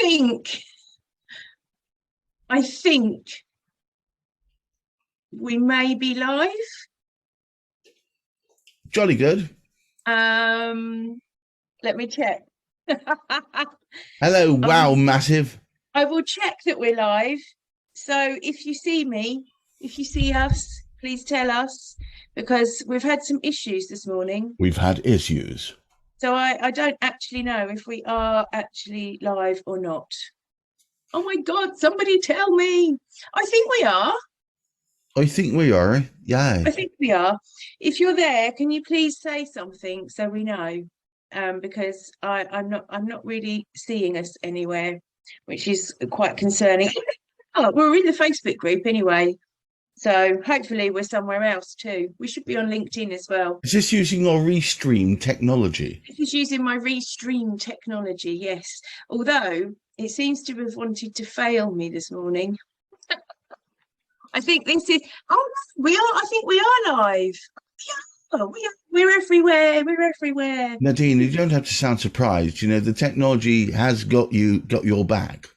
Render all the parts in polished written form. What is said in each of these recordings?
think we may be live. Jolly good. Let me check. Hello, wow, massive. I will check that we're live. So if you see me, if you see us, please tell us, because we've had some issues this morning. We've had issues. So I don't actually know if we are actually live or not. Oh my God, somebody tell me. I think we are. I think we are, yeah. I think we are. If you're there, can you please say something so we know? Because I'm not really seeing us anywhere, which is quite concerning. Oh, we're in the Facebook group anyway, so hopefully we're somewhere else too. We should be on LinkedIn as well. Is this using your Restream technology? This is using my Restream technology, yes. Although it seems to have wanted to fail me this morning. I think this is, oh, we are, I think we are live. Yeah, we're everywhere, we're everywhere. Nadine, you don't have to sound surprised. You know, the technology has got your back.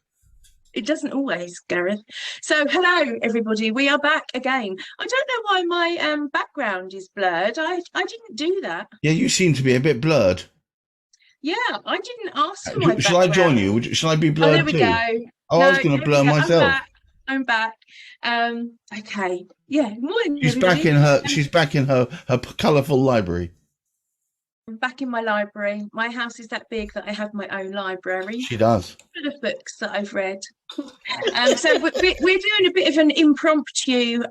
It doesn't always, Gareth. So hello, everybody. We are back again. I don't know why my background is blurred. I didn't do that. Yeah, you seem to be a bit blurred. Yeah, I didn't ask for my Shall I join you? Shall I be blurred there we too? go. Oh, No, I was going to blur myself. I'm back. Okay. Yeah. Morning, She's back in her. She's back in her colourful library. I'm back in my library. My house is that big that I have my own library. She does. Full of books that I've read. So we're doing a bit of an impromptu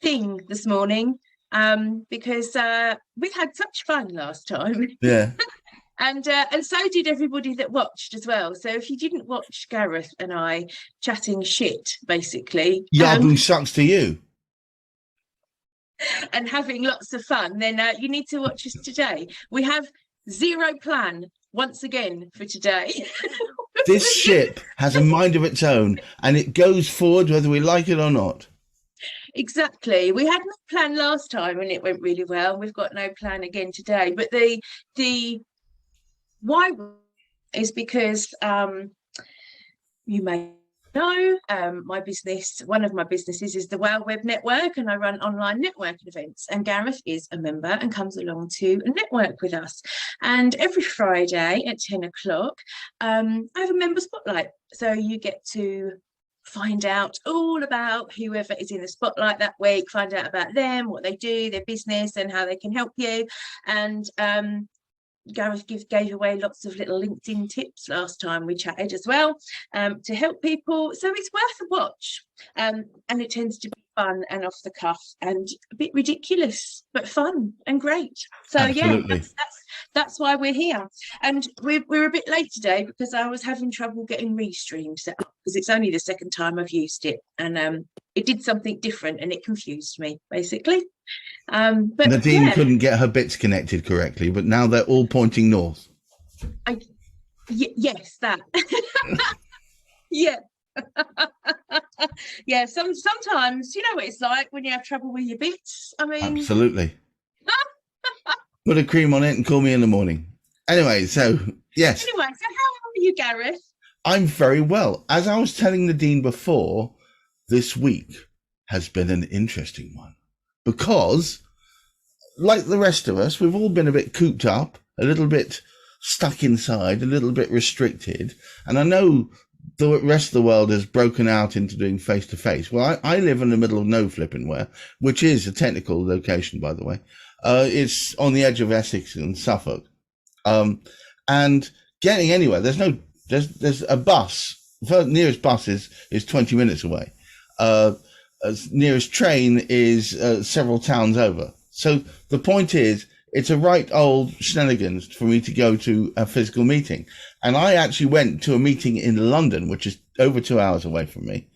thing this morning because we had such fun last time. Yeah. And so did everybody that watched as well. So if you didn't watch Gareth and I chatting shit, basically, Yahoo sucks to you, and having lots of fun, then you need to watch us today. We have zero plan once again for today. This ship has a mind of its own, and it goes forward whether we like it or not. Exactly. We had no plan last time, and it went really well. We've got no plan again today. But the why is because you may know my business, one of my businesses is the Wow Web Network, and I run online networking events, and Gareth is a member and comes along to network with us. And every Friday at 10 o'clock I have a member spotlight, so you get to find out all about whoever is in the spotlight that week, find out about them, what they do, their business, and how they can help you. And Gareth gave away lots of little LinkedIn tips last time we chatted as well, to help people. So it's worth a watch, and it tends to be fun and off the cuff and a bit ridiculous, but fun and great. So absolutely. Yeah, that's why we're here. And we're a bit late today because I was having trouble getting Restream set up, because it's only the second time I've used it, and it did something different and it confused me basically. But Nadine couldn't get her bits connected correctly, but now they're all pointing north. Yes, that. Yeah. Yeah, sometimes you know what it's like when you have trouble with your bits. I mean, absolutely. Put a cream on it and call me in the morning. Anyway, so yes. Anyway, so how are you, Gareth? I'm very well. As I was telling Nadine before, this week has been an interesting one, because like the rest of us, we've all been a bit cooped up, a little bit stuck inside, a little bit restricted. And I know the rest of the world has broken out into doing face-to-face. Well, I live in the middle of no flipping where, which is a technical location, by the way. It's on the edge of Essex and Suffolk. And getting anywhere, there's a bus. The nearest bus is 20 minutes away. Nearest train is several towns over. So the point is, it's a right old shenanigans for me to go to a physical meeting. And I actually went to a meeting in London, which is over 2 hours away from me,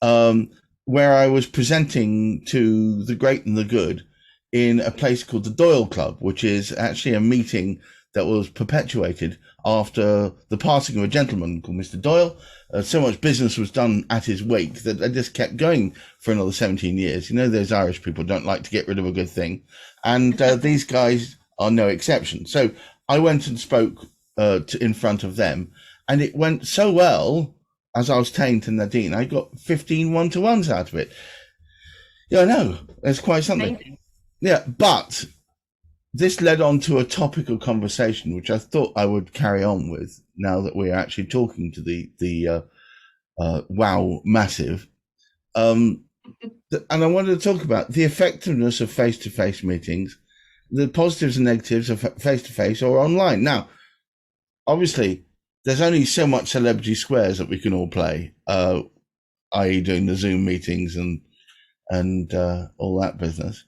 where I was presenting to the great and the good in a place called the Doyle Club, which is actually a meeting that was perpetuated after the passing of a gentleman called Mr. Doyle. So much business was done at his wake that they just kept going for another 17 years. You know, those Irish people don't like to get rid of a good thing. And these guys are no exception. So I went and spoke in front of them. and it went so well. As I was saying to Nadine, I got 15 one-to-ones out of it. Yeah, I know. It's quite something. Amazing. Yeah, but this led on to a topical conversation, which I thought I would carry on with now that we're actually talking to the WoW Massive. And I wanted to talk about the effectiveness of face-to-face meetings, the positives and negatives of face-to-face or online. Now, obviously, there's only so much celebrity squares that we can all play, i.e. doing the Zoom meetings and all that business.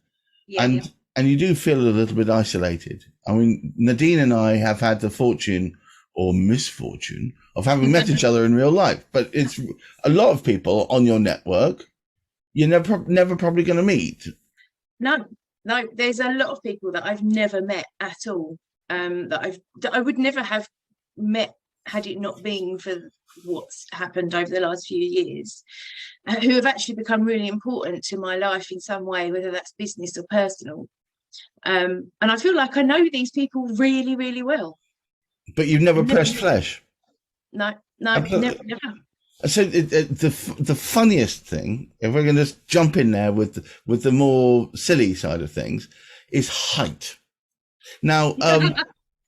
Yeah. And you do feel a little bit isolated. I mean, Nadine and I have had the fortune or misfortune of having met each other in real life, but it's a lot of people on your network you're never probably going to meet. No, there's a lot of people that I've never met at all, that I would never have met had it not been for what's happened over the last few years, who have actually become really important to my life in some way, whether that's business or personal. And I feel like I know these people really, really well. But you've never pressed flesh? No, never. So the funniest thing, if we're going to just jump in there with the more silly side of things, is height. Now,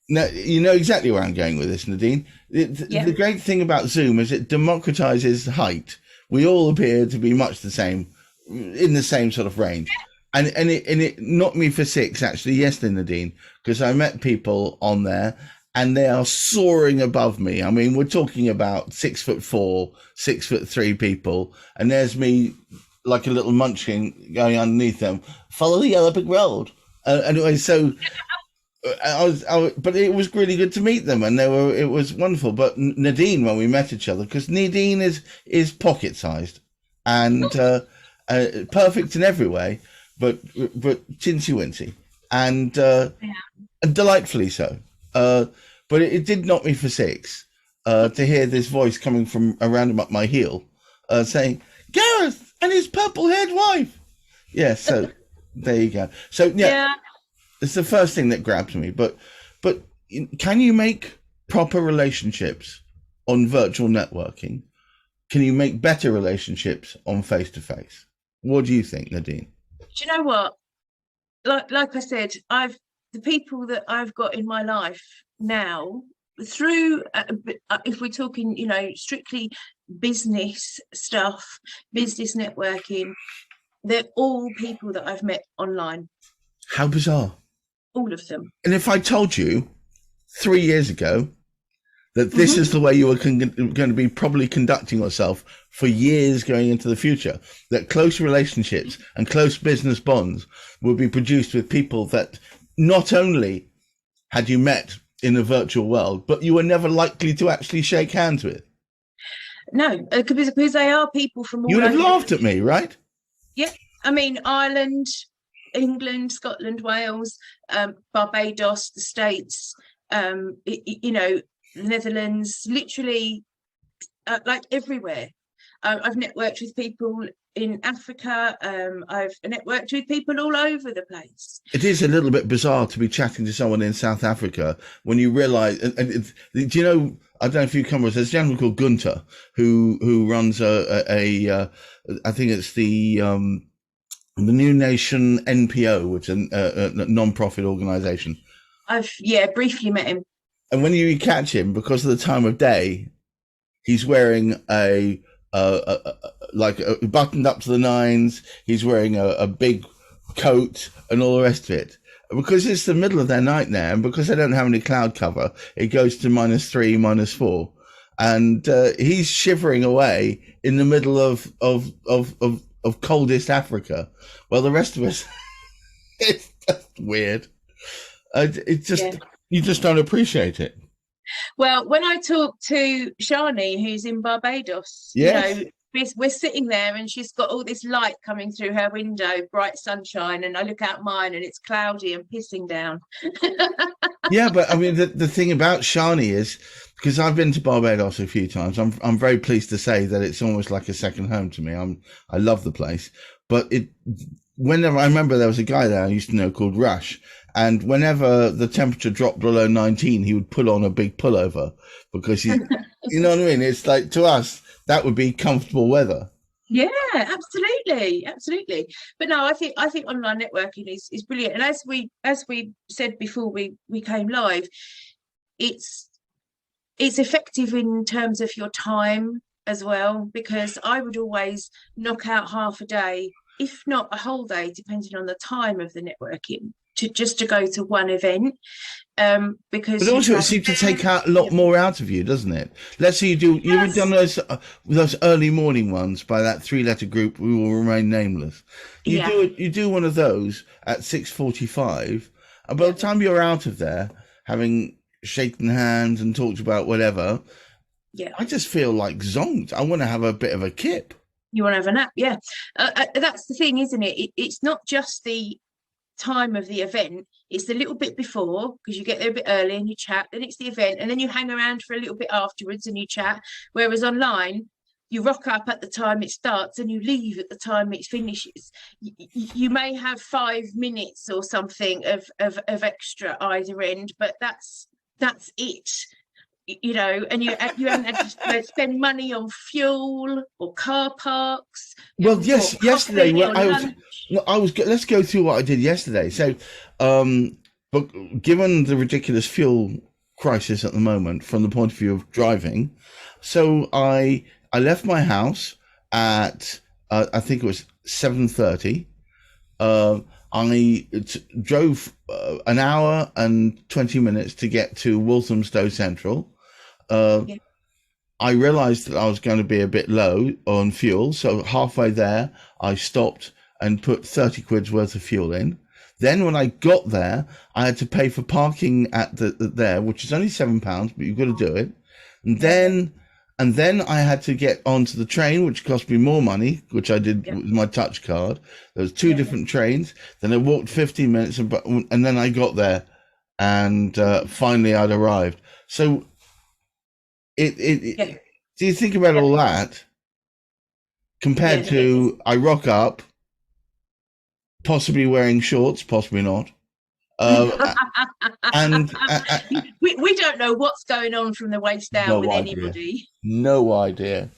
now you know exactly where I'm going with this, Nadine. The great thing about Zoom is it democratizes height. We all appear to be much the same, in the same sort of range. And it knocked me for six actually yesterday, Nadine, because I met people on there and they are soaring above me. I mean, we're talking about 6'4", 6'3" people, and there's me like a little munchkin going underneath them. Follow the yellow brick road. Anyway, so but it was really good to meet them, and it was wonderful. But Nadine, when we met each other, because Nadine is pocket sized and perfect in every way, but chintzy wincy and delightfully so. But it did knock me for six to hear this voice coming from around up my heel saying, Gareth and his purple-haired wife. Yeah, so there you go. So, yeah, it's the first thing that grabbed me. But can you make proper relationships on virtual networking? Can you make better relationships on face-to-face? What do you think, Nadine? Do you know what? Like I said, the people that I've got in my life now through if we're talking, strictly business stuff, business networking, they're all people that I've met online. How bizarre. All of them. And if I told you 3 years ago that this is the way you were going to be probably conducting yourself for years going into the future, that close relationships and close business bonds will be produced with people that not only had you met in the virtual world, but you were never likely to actually shake hands with. No, because they are people from all over. You would have laughed at me, right? Yeah. I mean, Ireland, England, Scotland, Wales, Barbados, the States, the Netherlands, literally like everywhere. I've networked with people in Africa. I've networked with people all over the place. It is a little bit bizarre to be chatting to someone in South Africa when you realise. Do you know? I don't know if you come across. There's a gentleman called Gunter who runs a I think it's the New Nation NPO, which is a non-profit organisation. I've briefly met him. And when you catch him, because of the time of day, he's wearing a buttoned up to the nines. He's wearing a big coat and all the rest of it. Because it's the middle of their night now, and because they don't have any cloud cover, it goes to -3, -4, and he's shivering away in the middle of coldest Africa. Well, the rest of us, it's just weird. You just don't appreciate it. Well, when I talk to Shani, who's in Barbados, we're sitting there and she's got all this light coming through her window, bright sunshine, and I look out mine and it's cloudy and pissing down. Yeah, but I mean, the thing about Shani is, because I've been to Barbados a few times, I'm very pleased to say that it's almost like a second home to me. I love the place, but whenever I remember there was a guy there I used to know called Rush, and whenever the temperature dropped below 19, he would put on a big pullover because you know what I mean? It's like, to us, that would be comfortable weather. Yeah, absolutely, absolutely. But no, I think online networking is brilliant. And as we said before we came live, it's it's effective in terms of your time as well, because I would always knock out half a day, if not a whole day, depending on the time of the networking, to just to go to one event. But Because you also, it travel seems to there. take out a lot more out of you, doesn't it? Let's say you've done Yes. those early morning ones by that three-letter group. We will remain nameless. Yeah. You do one of those at 6:45, and by Yeah. the time you're out of there, having shaken hands and talked about whatever, Yeah. I just feel like zonked. I want to have a bit of a kip. You want to have a nap? Yeah. That's the thing, isn't it? It's not just the time of the event, it's the little bit before, because you get there a bit early and you chat, then it's the event, and then you hang around for a little bit afterwards and you chat. Whereas online, you rock up at the time it starts and you leave at the time it finishes. You may have 5 minutes or something of extra either end, but that's it. And you haven't had to spend money on fuel or car parks Well, or yes, yesterday coffee when or lunch. I was. Let's go through what I did yesterday. So, but given the ridiculous fuel crisis at the moment, from the point of view of driving, so I left my house at I think it was 7:30. Uh, drove an hour and 20 minutes to get to Walthamstow Central. Uh, Yeah. I realized that I was going to be a bit low on fuel. So halfway there, I stopped and put 30 quid's worth of fuel in. Then when I got there, I had to pay for parking at there, which is only £7, but you've got to do it. And then I had to get onto the train, which cost me more money, which I did Yeah. with my touch card. There was two Yeah. different trains. Then I walked 15 minutes, and then I got there, and finally I'd arrived. So Yeah. do you think about Yeah. all that compared Yeah. to I rock up, possibly wearing shorts, possibly not, and We don't know what's going on from the waist down with no idea, anybody. no idea.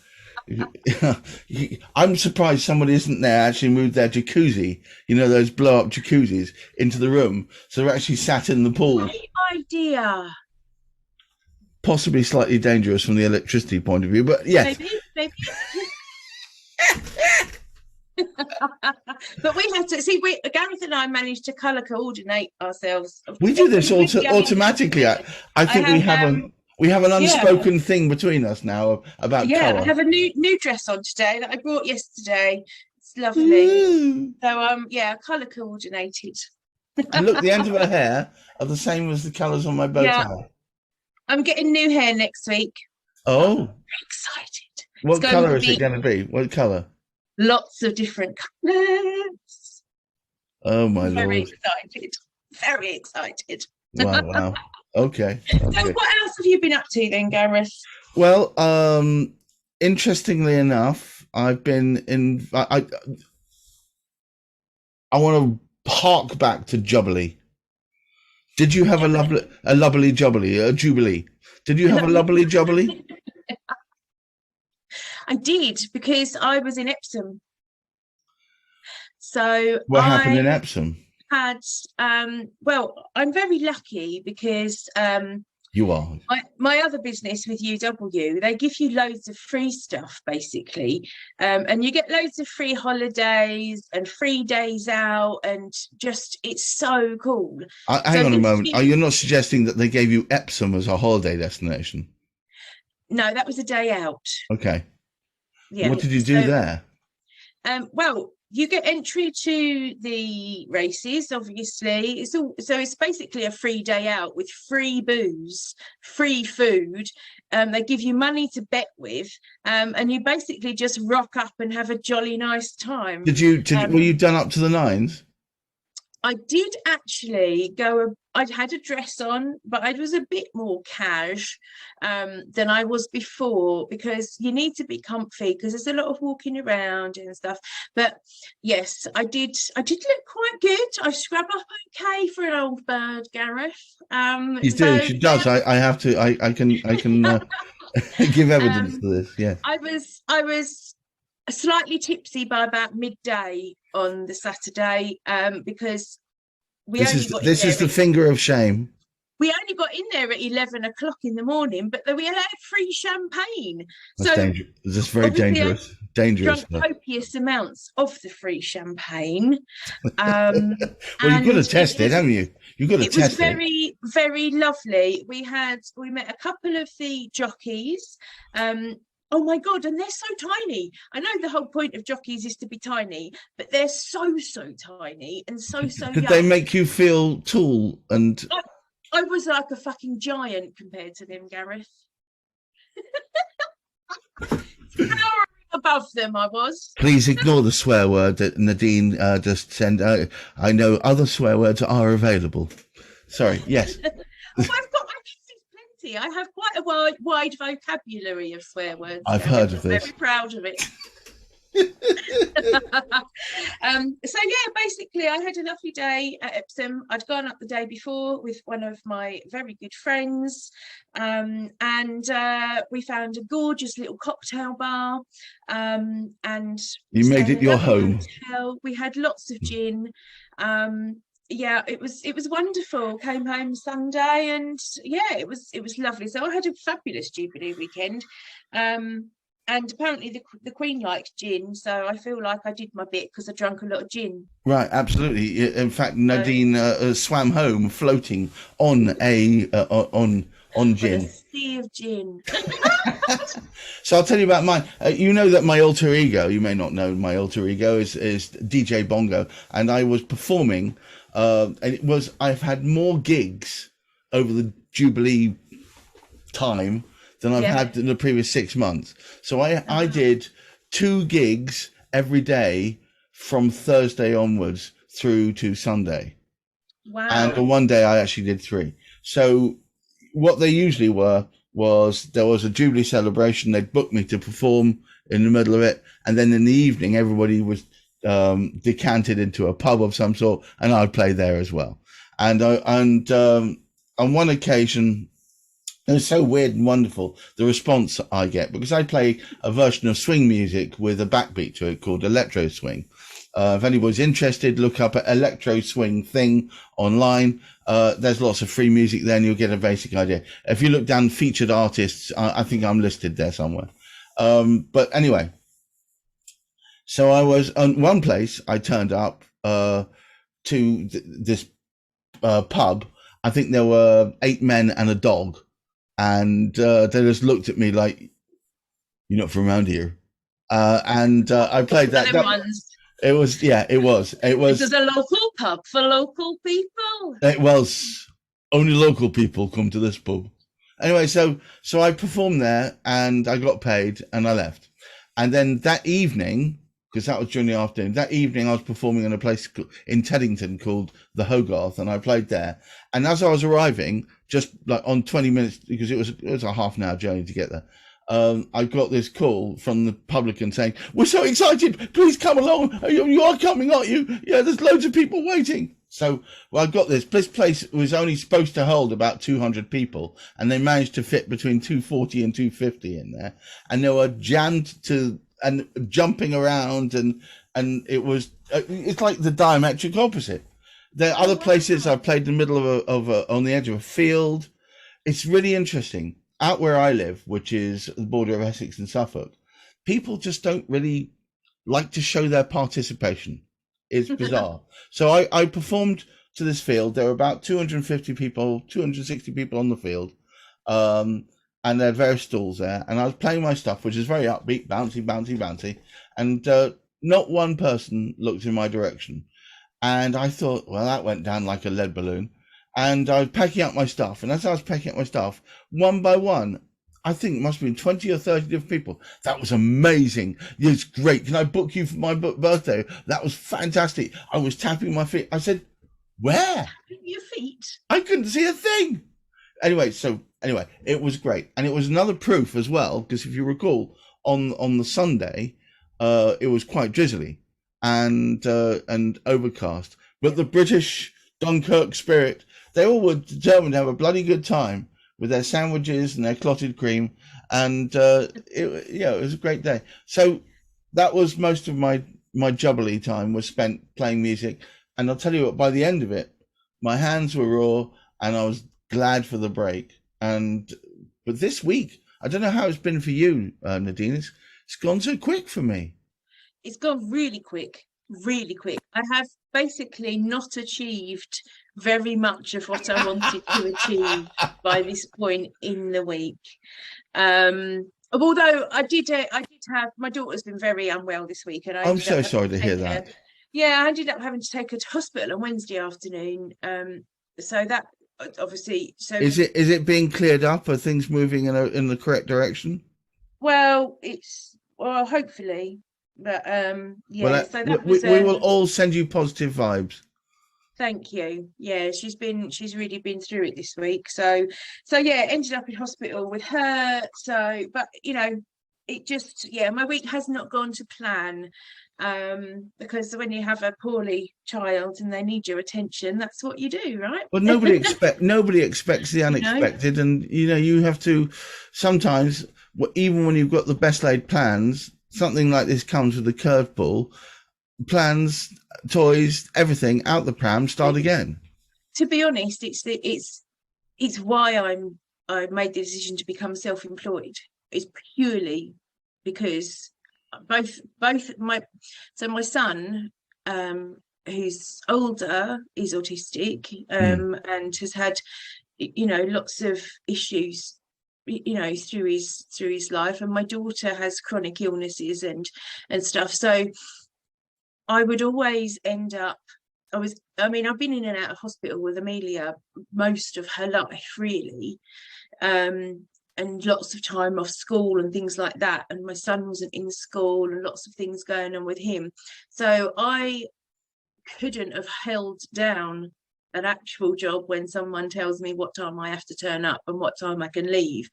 I'm surprised somebody isn't there actually moved their jacuzzi, those blow up jacuzzis, into the room. So they're actually sat in the pool. Great idea. Possibly slightly dangerous from the electricity point of view, but yes. Maybe. But we have to see. Gareth and I managed to colour coordinate ourselves. We do this Every automatically. I think we have an unspoken thing between us now about colour. I have a new dress on today that I brought yesterday. It's lovely. Ooh. So colour coordinated. And look, the ends of her hair are the same as the colours on my bow tie. I'm getting new hair next week. Oh, I'm excited. What colour is it going to be? What colour? Lots of different colours. Oh my Very Lord! excited. Very excited. Wow. Okay. So what else have you been up to then, Gareth? Well, interestingly enough, I've been in. I want to hark back to Jubilee. Did you have a lovely Jubilee? Did you have a lovely Jubilee? I did, because I was in Epsom. So What happened in Epsom? I'm very lucky because you are. My other business with UW, they give you loads of free stuff basically, and you get loads of free holidays and free days out, and just it's so cool. Hang on a moment. Are you not suggesting that they gave you Epsom as a holiday destination? No, that was a day out. Okay. Yeah. What did you do there? Well, you get entry to the races, obviously. It's basically a free day out with free booze, free food. They give you money to bet with, and you basically just rock up and have a jolly nice time. Were you done up to the nines? I did actually go. I'd had a dress on, but I was a bit more cash than I was before because you need to be comfy because there's a lot of walking around and stuff. But yes, I did. I did look quite good. I scrub up okay for an old bird, Gareth. You do. So She yeah, does. I have to. I can give evidence um, to this. Yes. I was slightly tipsy by about midday on the Saturday because we This only is got in this there is the finger of shame. we only got in there at 11 o'clock in the morning, but then we allowed free champagne. That's So dangerous. This is very obviously I dangerous. Dangerous drunk stuff. copious amounts of the free champagne. Um, Well, you've got to and test it, haven't you? You've got to it was test it. very, very lovely. We met a couple of the jockeys. Oh my God, and they're so tiny. I know the whole point of jockeys is to be tiny, but they're so, so tiny and so, so Did they young. make you feel tall and I, I was like a fucking giant compared to them, Gareth. Towering above them, I was. please ignore the swear word that Nadine just sent. I know other swear words are available. Sorry. Yes. Oh, I've got plenty. I have quite a wide vocabulary of swear words. I've Gareth. heard of I'm this. very proud of it. So yeah, basically I had a lovely day at Epsom. I'd gone up the day before with one of my very good friends, and we found a gorgeous little cocktail bar, and You made it stayed in a your lovely home. hotel. We had lots of gin. Yeah, it was wonderful. Came home Sunday, and yeah, it was lovely. So I had a fabulous Jubilee weekend. And apparently the Queen likes gin, so I feel like I did my bit because I drank a lot of gin. Right, absolutely. In fact, Nadine swam home floating on a on On a gin. sea of gin. So I'll tell you about mine. You know that my alter ego. You may not know my alter ego is DJ Bongo, and I was performing. And I've had more gigs over the Jubilee time than I've had in the previous 6 months. So I did 2 gigs every day from Thursday onwards through to Sunday. Wow. And on one day I actually did 3. So what they usually were was there was a Jubilee celebration. They'd book me to perform in the middle of it. And then in the evening, everybody was decanted into a pub of some sort, and I'd play there as well. And on one occasion, it was so weird and wonderful, the response I get, because I play a version of swing music with a backbeat to it called electro swing. If anybody's interested, look up an electro swing thing online. There's lots of free music there and you'll get a basic idea. If you look down featured artists, I think I'm listed there somewhere. But anyway, so I was on one place, I turned up to this pub. I think there were 8 men and a dog. And they just looked at me like, "You're not from around here." I played that. It was. It was. It was a local pub for local people. It was. Only local people come to this pub. Anyway, so I performed there and I got paid and I left. And then that evening, because that was during the afternoon, that evening I was performing in a place in Teddington called the Hogarth, and I played there. And as I was arriving, just like on 20 minutes, because it was a half an hour journey to get there, I got this call from the publican saying, "We're so excited, please come along. You are coming, aren't you? Yeah, there's loads of people waiting." So I got this place was only supposed to hold about 200 people, and they managed to fit between 240 and 250 in there, and they were jammed to and jumping around, and it's like the diametric opposite. There are other places I played in the middle of on the edge of a field. It's really interesting. Out where I live, which is the border of Essex and Suffolk, people just don't really like to show their participation. It's bizarre. So I performed to this field. There were about 250 people, 260 people on the field. And there are various stalls there. And I was playing my stuff, which is very upbeat, bouncy, bouncy, bouncy. And not one person looked in my direction. And I thought, well, that went down like a lead balloon. And I was packing up my stuff. And as I was packing up my stuff, one by one, I think it must have been 20 or 30 different people. That was amazing. It's great. Can I book you for my birthday? That was fantastic. I was tapping my feet. I said, Where? Your feet. I couldn't see a thing. Anyway, it was great, and it was another proof as well, because if you recall, on the Sunday, it was quite drizzly and overcast. But the British Dunkirk spirit, they all were determined to have a bloody good time with their sandwiches and their clotted cream, and it was a great day. So that was most of my jubbly time was spent playing music, and I'll tell you what, by the end of it, my hands were raw, and I was glad for the break. But this week, I don't know how it's been for you, Nadine. It's gone so quick for me. It's gone really quick, really quick. I have basically not achieved very much of what I wanted to achieve by this point in the week. Although I did have, my daughter's been very unwell this week, and I'm so sorry to hear that. Yeah, I ended up having to take her to hospital on Wednesday afternoon. So that obviously, is it being cleared up? Are things moving in the correct direction? Well, hopefully, but yeah. Well, so that we will all send you positive vibes. Thank you. Yeah, she's really been through it this week. So yeah, ended up in hospital with her. So, but it just, my week has not gone to plan. Because when you have a poorly child and they need your attention, that's what you do, right? Well, nobody expects the unexpected, and you have to sometimes, even when you've got the best laid plans, something like this comes with a curveball. Plans, toys, everything out the pram, start again. To be honest, it's why I made the decision to become self-employed. It's purely because both my son, who's older, is autistic, and has had lots of issues through his life, and my daughter has chronic illnesses and stuff. So I would always end up, I've been in and out of hospital with Amelia most of her life, really, and lots of time off school and things like that, and my son wasn't in school and lots of things going on with him. So I couldn't have held down an actual job when someone tells me what time I have to turn up and what time I can leave.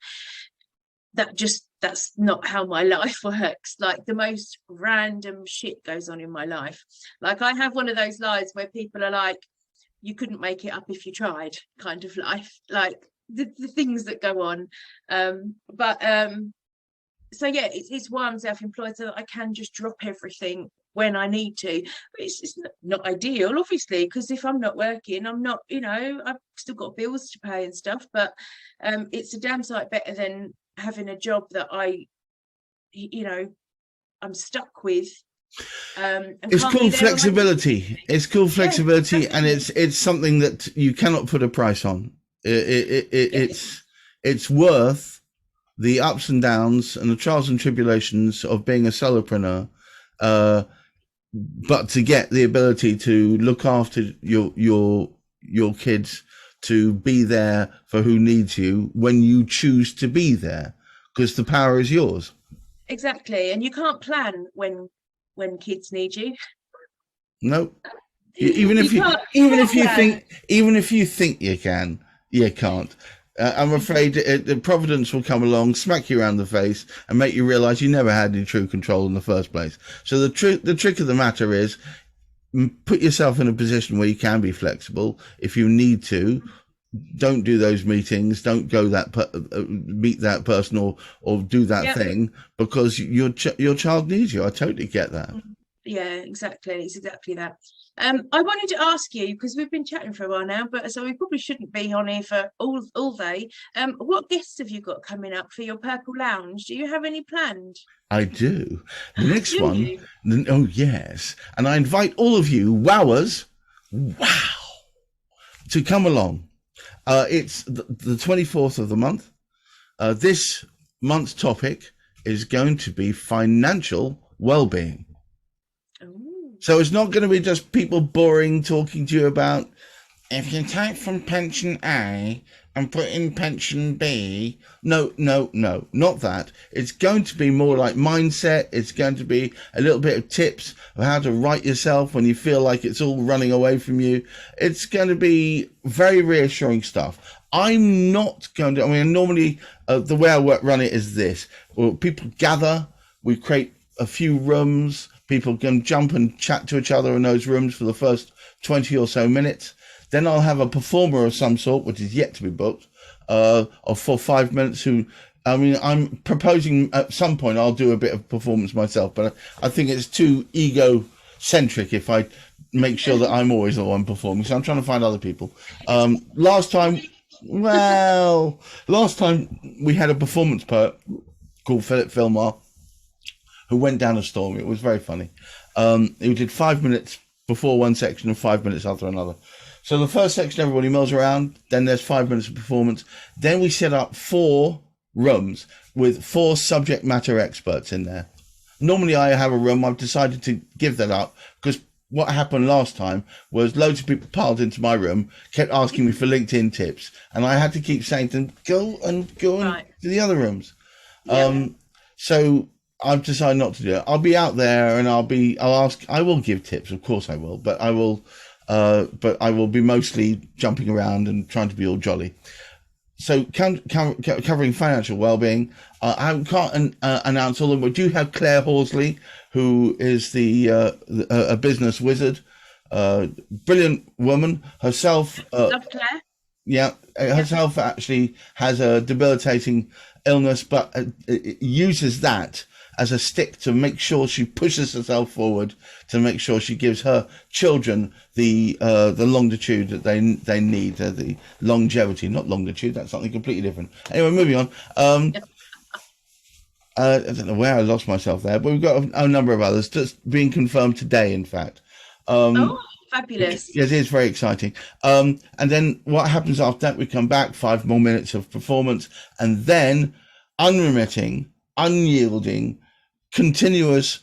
That's not how my life works. Like, the most random shit goes on in my life. Like, I have one of those lives where people are like, you couldn't make it up if you tried, kind of life. Like, the things that go on. So yeah, it's why I'm self-employed, so that I can just drop everything when I need to. But it's not ideal, obviously, because if I'm not working, I'm not, I've still got bills to pay and stuff, but it's a damn sight better than having a job that I'm stuck with. It's called flexibility. It's called flexibility, yeah, and it's something that you cannot put a price on. It's worth the ups and downs and the trials and tribulations of being a solopreneur, but to get the ability to look after your kids, to be there for who needs you when you choose to be there, because the power is yours. Exactly, and you can't plan when kids need you. No, even if you think you can, you can't. I'm afraid Providence will come along, smack you around the face, and make you realise you never had any true control in the first place. So the trick of the matter is, put yourself in a position where you can be flexible. If you need to, don't do those meetings. Don't go meet that person or do that thing, because your child needs you. I totally get that. Yeah, exactly. It's exactly that. I wanted to ask you, because we've been chatting for a while now, but so we probably shouldn't be on here for all day. What guests have you got coming up for your Purple Lounge? Do you have any planned? I do. The next one. Oh, yes. And I invite all of you wowers, to come along. It's the 24th of the month. This month's topic is going to be financial well-being. So it's not going to be just people boring talking to you about, if you take from pension A, and put in pension B. No, not that. It's going to be more like mindset. It's going to be a little bit of tips of how to write yourself when you feel like it's all running away from you. It's going to be very reassuring stuff. I'm not going to, I mean, normally the way I run it is this. Well, people gather, we create a few rooms, people can jump and chat to each other in those rooms for the first 20 or so minutes. Then I'll have a performer of some sort, which is yet to be booked, for 5 minutes who, I mean, I'm proposing at some point I'll do a bit of performance myself, but I think it's too egocentric if I make sure that I'm always the one performing. So I'm trying to find other people. Last time we had a performance poet called Philip Fillmore who went down a storm. It was very funny. He did 5 minutes before one section and 5 minutes after another. So the first section, everybody mills around. Then there's 5 minutes of performance. Then we set up 4 rooms with 4 subject matter experts in there. Normally I have a room. I've decided to give that up because what happened last time was loads of people piled into my room, kept asking me for LinkedIn tips. And I had to keep saying to them, go to the other rooms. Yeah. So I've decided not to do it. I'll be out there and I will give tips. Of course I will, but I will be mostly jumping around and trying to be all jolly. So covering financial well-being, I can't announce all of them. We do have Claire Horsley, who is a business wizard, brilliant woman herself. Love Claire. Yeah, herself actually has a debilitating illness, but uses that as a stick to make sure she pushes herself forward, to make sure she gives her children the longitude that they need, the longevity, not longitude. That's something completely different. Anyway, moving on. I don't know where I lost myself there, but we've got a number of others just being confirmed today, in fact. Fabulous. Yes, it is very exciting. And then what happens after that, we come back, 5 more minutes of performance, and then unremitting, unyielding, continuous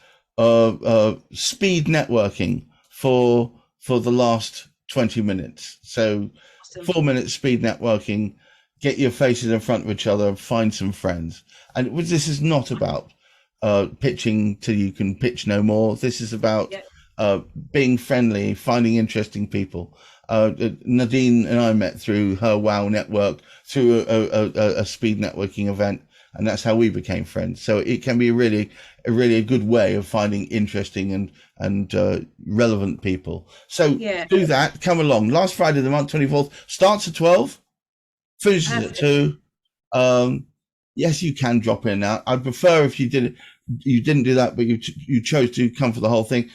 speed networking for the last 20 minutes. So awesome. 4 minutes speed networking, get your faces in front of each other, find some friends. And this is not about pitching till you can pitch no more. This is about being friendly, finding interesting people. Nadine and I met through her WoW network, through a speed networking event, and that's how we became friends. So it can be a really good way of finding interesting and relevant people. So do that. Come along. Last Friday of the month, 24th, starts at 12, finishes at 2. Yes, you can drop in now. I'd prefer if you didn't do that, but you chose to come for the whole thing.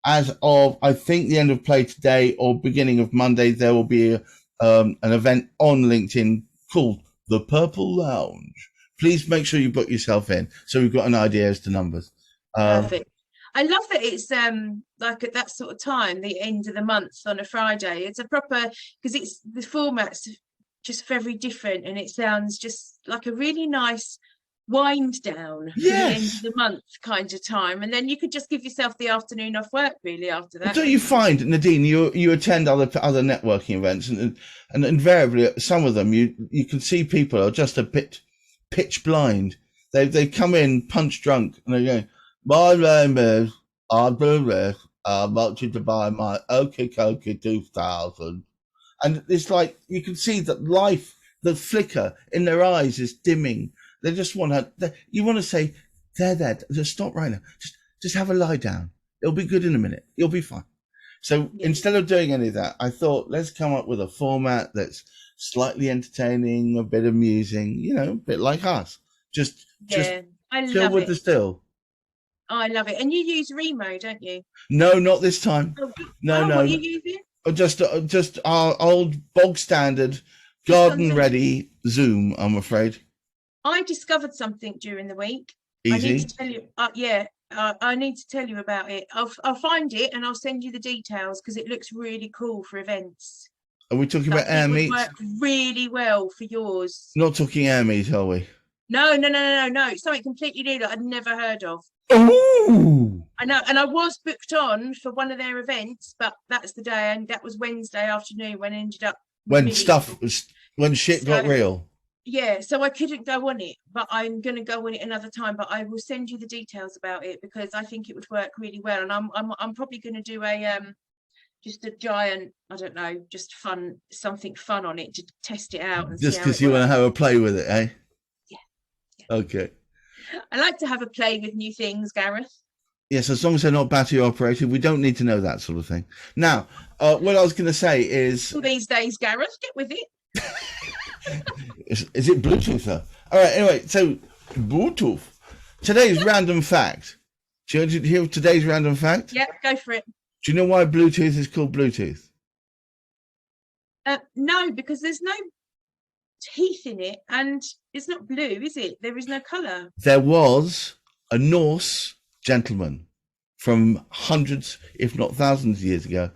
As of, I think, the end of play today or beginning of Monday, there will be an event on LinkedIn called the Purple Lounge. Please make sure you book yourself in so we've got an idea as to numbers. Perfect. I love that it's like at that sort of time, the end of the month on a Friday. It's a proper, because it's the format's just very different, and it sounds just like a really nice wind down for the end of the month kind of time, and then you could just give yourself the afternoon off work really after that. Don't you find, Nadine, you attend other networking events, and invariably some of them you can see people are just a bit pitch blind. They come in punch drunk and they're going, my name is I do this, I want you to buy my Okie 2000. And it's like you can see that life, the flicker in their eyes is dimming. They just want to. You want to say, there. Just stop right now. Just have a lie down. It'll be good in a minute. You'll be fine. So instead of doing any of that, I thought let's come up with a format that's slightly entertaining, a bit amusing. A bit like us. Just chill with the still. I love it. And you use Remo, don't you? No, not this time. No. What are you using? Just our old bog standard garden ready Zoom, I'm afraid. I discovered something during the week. Easy. I need to tell you. I need to tell you about it. I'll find it and I'll send you the details because it looks really cool for events. Are we talking about air meat? Work really well for yours. Not talking air meat, are we? No. It's something completely new that I'd never heard of. Ooh! I know, and I was booked on for one of their events, but that's the day, and that was Wednesday afternoon when I ended up. When stuff was When shit got So real. yeah, so I couldn't go on it, but I'm going to go on it another time. But I will send you the details about it because I think it would work really well. And I'm probably going to do a just a giant, I don't know, just something fun on it to test it out and see Just how because it you want to works. have a play with it, eh? Yeah, Okay. I like to have a play with new things, Gareth. Yes, as long as they're not battery operated, we don't need to know that sort of thing. Now, what I was going to say is, All these days, Gareth, get with it. is it Bluetooth though? All right. Anyway, so Bluetooth. Today's random fact. Do you hear today's random fact? Yeah, go for it. Do you know why Bluetooth is called Bluetooth? No, because there's no teeth in it, and it's not blue, is it? There is no color. There was a Norse gentleman from hundreds, if not thousands of years ago,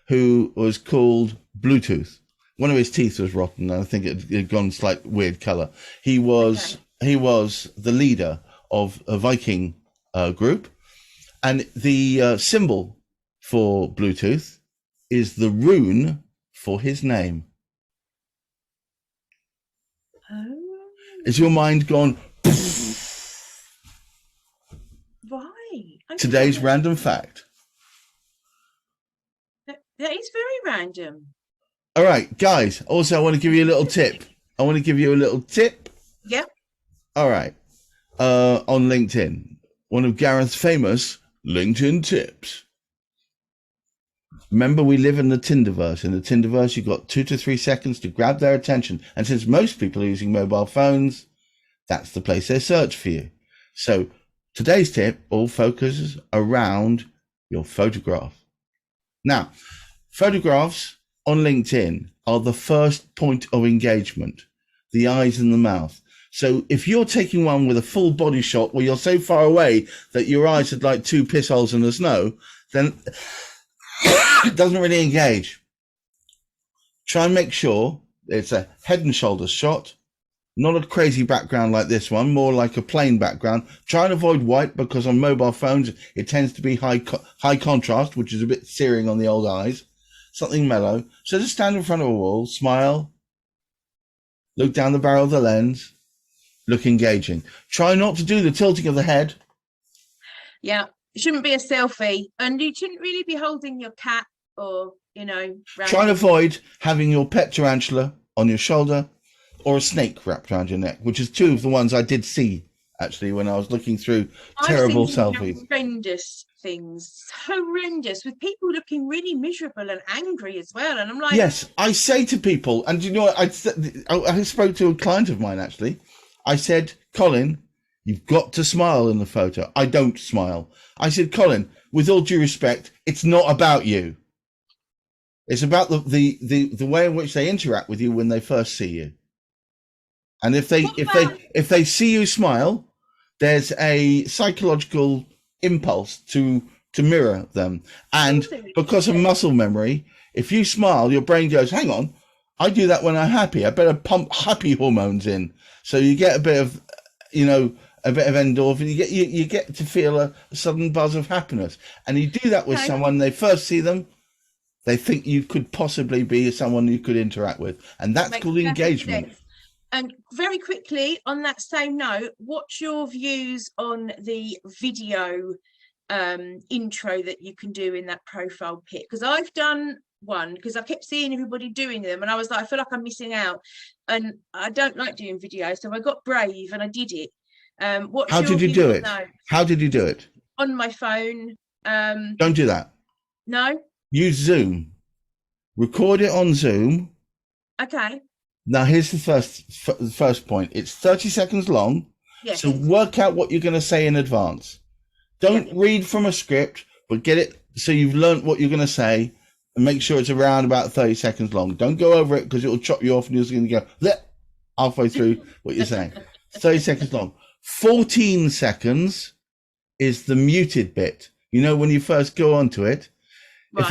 who was called Bluetooth. One of his teeth was rotten, and I think it had gone slight weird color. He was the leader of a Viking group, and the symbol for Bluetooth is the rune for his name. Oh, Is your mind gone? right. Okay. Today's random fact. That is very random. All right, guys. Also, I want to give you a little tip. Yeah. All right. On LinkedIn, one of Gareth's famous LinkedIn tips. Remember, we live in the Tinderverse. In the Tinderverse, you've got 2 to 3 seconds to grab their attention. And since most people are using mobile phones, that's the place they search for you. So today's tip all focuses around your photograph. Now, photographs on LinkedIn are the first point of engagement, the eyes and the mouth. So if you're taking one with a full body shot where you're so far away that your eyes are like 2 piss holes in the snow, then it doesn't really engage. Try and make sure it's a head and shoulders shot, not a crazy background like this one, more like a plain background. Try and avoid white because on mobile phones it tends to be high contrast, which is a bit searing on the old eyes. Something mellow. So just stand in front of a wall, smile, look down the barrel of the lens, look engaging. Try not to do the tilting of the head. Yeah. It shouldn't be a selfie, and you shouldn't really be holding your cat or, Try and avoid having your pet tarantula on your shoulder or a snake wrapped around your neck, which is 2 of the ones I did see actually when I was looking through terrible selfies. Horrendous things, horrendous, with people looking really miserable and angry as well. And I'm like, yes, I say to people, and you know what? I spoke to a client of mine actually. I said, Colin, you've got to smile in the photo. I don't smile. I said, Colin, with all due respect, it's not about you. It's about the way in which they interact with you when they first see you. And if they see you smile, there's a psychological impulse to mirror them. And because of muscle memory, if you smile, your brain goes, hang on, I do that when I'm happy. I better pump happy hormones in. So you get a bit of, a bit of endorphin. You get to feel a sudden buzz of happiness. And you do that with someone, they first see them, they think you could possibly be someone you could interact with. And that's called engagement. Sense. And very quickly, on that same note, what's your views on the video intro that you can do in that profile pic? Because I've done one because I kept seeing everybody doing them and I was like, I feel like I'm missing out, and I don't like doing video, so I got brave and I did it. How did you do it? How did you do it? On my phone. Don't do that. No. Use Zoom. Record it on Zoom. Okay. Now here's the first point. It's 30 seconds long. Yes. So work out what you're going to say in advance. Don't read from a script, but get it so you've learnt what you're going to say, and make sure it's around about 30 seconds long. Don't go over it because it will chop you off and you're going to go halfway through what you're saying. 30 seconds long. 14 seconds is the muted bit. When you first go onto it. Right.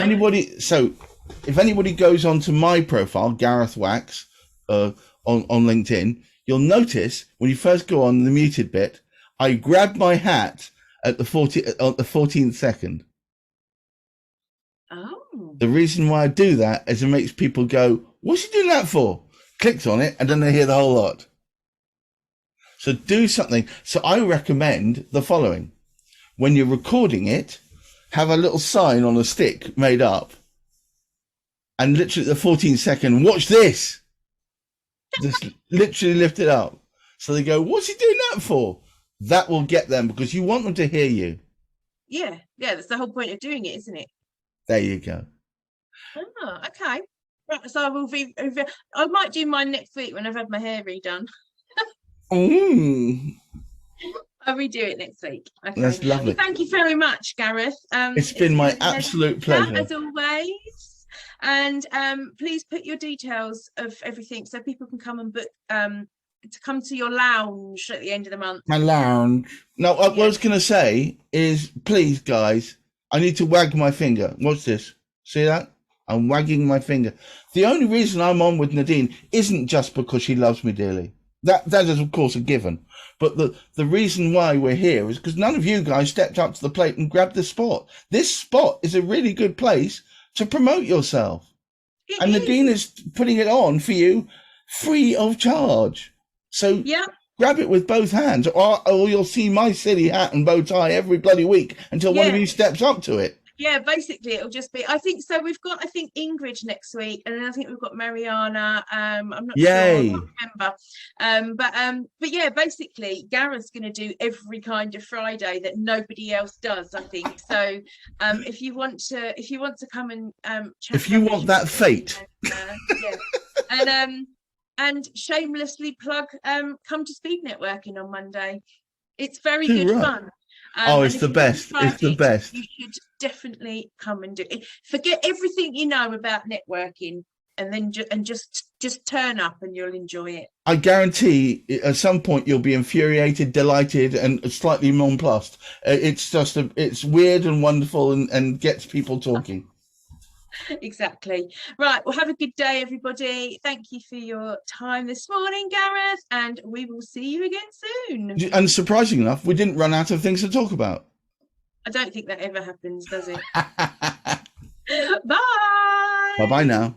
If anybody goes onto my profile, Gareth Wax, on LinkedIn, you'll notice when you first go on the muted bit, I grab my hat at the 14th second. Oh. The reason why I do that is it makes people go, what's he doing that for? clicked on it, and then they hear the whole lot. So do something. So I recommend the following. When you're recording it, have a little sign on a stick made up, and literally at the 14-second, watch this. Just literally lift it up. So they go, what's he doing that for? That will get them, because you want them to hear you. Yeah, that's the whole point of doing it, isn't it? There you go. Oh, okay. Right, so I might do mine next week when I've had my hair redone. I'll redo it next week. Okay. That's lovely. Well, thank you very much, Gareth. It's been my absolute pleasure. As always. And please put your details of everything so people can come and book to come to your lounge at the end of the month. My lounge. No, what I was going to say is, please, guys, I need to wag my finger. Watch this. See that? I'm wagging my finger. The only reason I'm on with Nadine isn't just because she loves me dearly. That is, of course, a given. But the reason why we're here is because none of you guys stepped up to the plate and grabbed the spot. This spot is a really good place to promote yourself. And Nadine is putting it on for you free of charge. So grab it with both hands, or you'll see my silly hat and bow tie every bloody week until one of you steps up to it. Yeah, basically it'll just be, I think so. We've got, I think, Ingrid next week, and then I think we've got Mariana. I'm not sure, I can't remember. But yeah, basically Gareth's going to do every kind of Friday that nobody else does, I think. So if you want to come and chat, if you want that fate, and shamelessly plug, come to Speed Networking on Monday. It's very good fun. It's the best. It's the best. You should definitely come and do it. Forget everything you know about networking, and then just turn up, and you'll enjoy it. I guarantee at some point you'll be infuriated, delighted, and slightly nonplussed. It's weird and wonderful, and gets people talking. Exactly. Right, well, have a good day, everybody. Thank you for your time this morning, Gareth, and we will see you again soon. And surprising enough, we didn't run out of things to talk about. I don't think that ever happens, does it? Bye. Bye now.